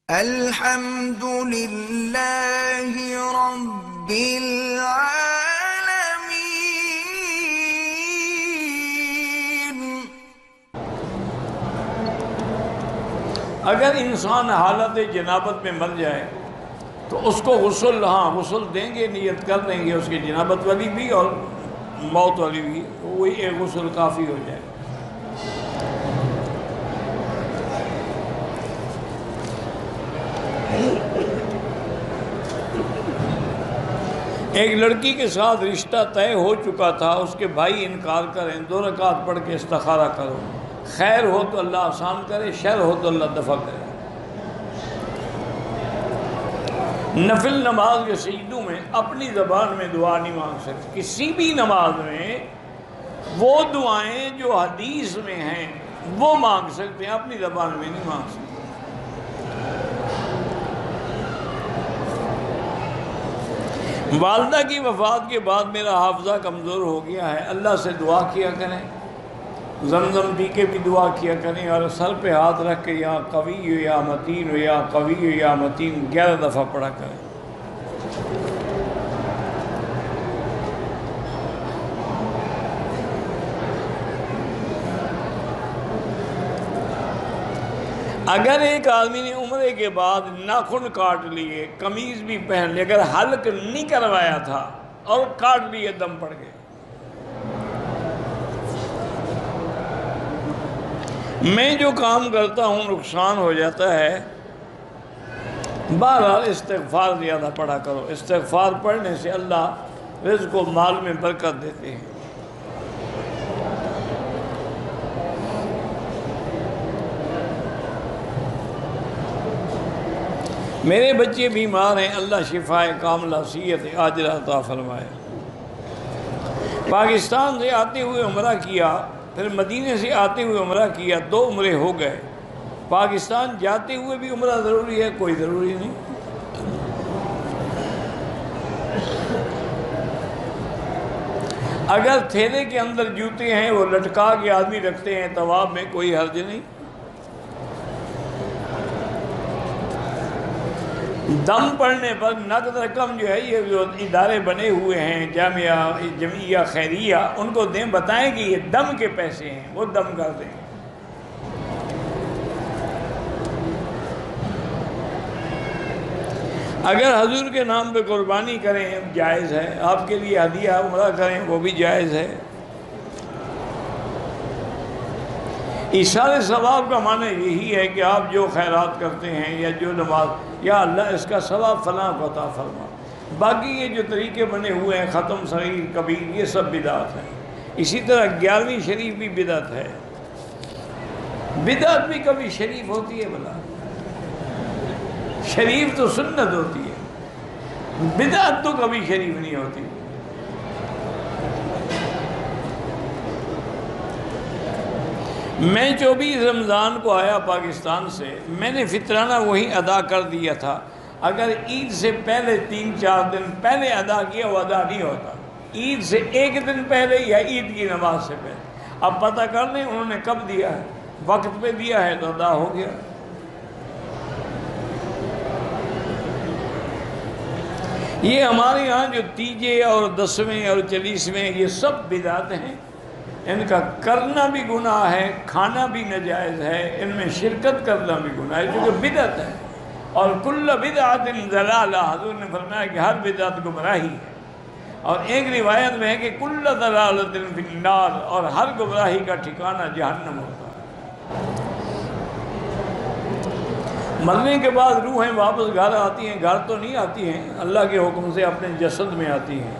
الحمد للہ رب العالمین۔ اگر انسان حالت جنابت میں مر جائے تو اس کو غسل دیں گے، نیت کر دیں گے اس کی جنابت والی بھی اور موت والی بھی، وہی ایک غسل کافی ہو جائے۔ ایک لڑکی کے ساتھ رشتہ طے ہو چکا تھا، اس کے بھائی انکار کریں، 2 رکعت پڑھ کے استخارہ کرو، خیر ہو تو اللہ آسان کرے، شر ہو تو اللہ دفع کرے۔ نفل نماز کے سجدوں میں اپنی زبان میں دعا نہیں مانگ سکتے۔ کسی بھی نماز میں وہ دعائیں جو حدیث میں ہیں وہ مانگ سکتے ہیں، اپنی زبان میں نہیں مانگ سکتے۔ والدہ کی وفات کے بعد میرا حافظہ کمزور ہو گیا ہے، اللہ سے دعا کیا کریں، زمزم پی کے بھی دعا کیا کریں، اور سر پہ ہاتھ رکھ کے یا قوی ہو یا متین ہو یا قوی ہو یا متین 11 دفعہ پڑھا کریں۔ اگر ایک آدمی نے عمرے کے بعد ناخن کاٹ لیے، قمیض بھی پہن لی، اگر حلق نہیں کروایا تھا اور کاٹ لیے، دم پڑ گئے، میں جو کام کرتا ہوں نقصان ہو جاتا ہے، بہرحال استغفار زیادہ پڑھا کرو۔ استغفار پڑھنے سے اللہ رزق و مال میں برکت دیتے ہیں۔ میرے بچے بیمار ہیں، اللہ شفائے کاملہ صحت عاجلہ عطا فرمائے۔ پاکستان سے آتے ہوئے عمرہ کیا، پھر مدینے سے آتے ہوئے عمرہ کیا، 2 عمرے ہو گئے۔ پاکستان جاتے ہوئے بھی عمرہ ضروری ہے؟ کوئی ضروری نہیں۔ اگر تھیلے کے اندر جوتے ہیں وہ لٹکا کے آدمی رکھتے ہیں طواف میں، کوئی حرج نہیں۔ دم پڑھنے پر نقد رقم جو ہے، یہ جو ادارے بنے ہوئے ہیں جمعیہ خیریہ، ان کو دیں، بتائیں کہ یہ دم کے پیسے ہیں، وہ دم کر دیں۔ اگر حضور کے نام پہ قربانی کریں جائز ہے، آپ کے لیے ہدیہ عمرہ کریں وہ بھی جائز ہے۔ ایثار ثواب کا معنی یہی ہے کہ آپ جو خیرات کرتے ہیں یا جو نماز، یا اللہ اس کا ثواب فلاں کو عطا فرما۔ باقی یہ جو طریقے بنے ہوئے ہیں، ختم، صغیر، کبیر، یہ سب بدعت ہیں۔ اسی طرح 11ویں شریف بھی بدعت ہے۔ بدعت بھی کبھی شریف ہوتی ہے بلا؟ شریف تو سنت ہوتی ہے، بدعت تو کبھی شریف نہیں ہوتی۔ میں 24 رمضان کو آیا پاکستان سے، میں نے فطرانہ وہی ادا کر دیا تھا۔ اگر عید سے پہلے 3-4 دن پہلے ادا کیا وہ ادا نہیں ہوتا، عید سے 1 دن پہلے یا عید کی نماز سے پہلے۔ اب پتہ کر لیں انہوں نے کب دیا ہے، وقت پہ دیا ہے تو ادا ہو گیا۔ یہ ہمارے یہاں جو تیجے اور 10ویں اور 40ویں یہ سب بدعت ہیں، ان کا کرنا بھی گناہ ہے، کھانا بھی ناجائز ہے، ان میں شرکت کرنا بھی گناہ ہے، کیونکہ بدعت ہے۔ اور کل بدعت ضلالہ، حضور نے فرمایا کہ ہر بدعت گمراہی ہے۔ اور ایک روایت میں ہے کہ کل ضلالۃ فی النار، اور ہر گمراہی کا ٹھکانہ جہنم ہوتا ہے۔ مرنے کے بعد روحیں واپس گھر آتی ہیں، گھر تو نہیں آتی ہیں، اللہ کے حکم سے اپنے جسد میں آتی ہیں۔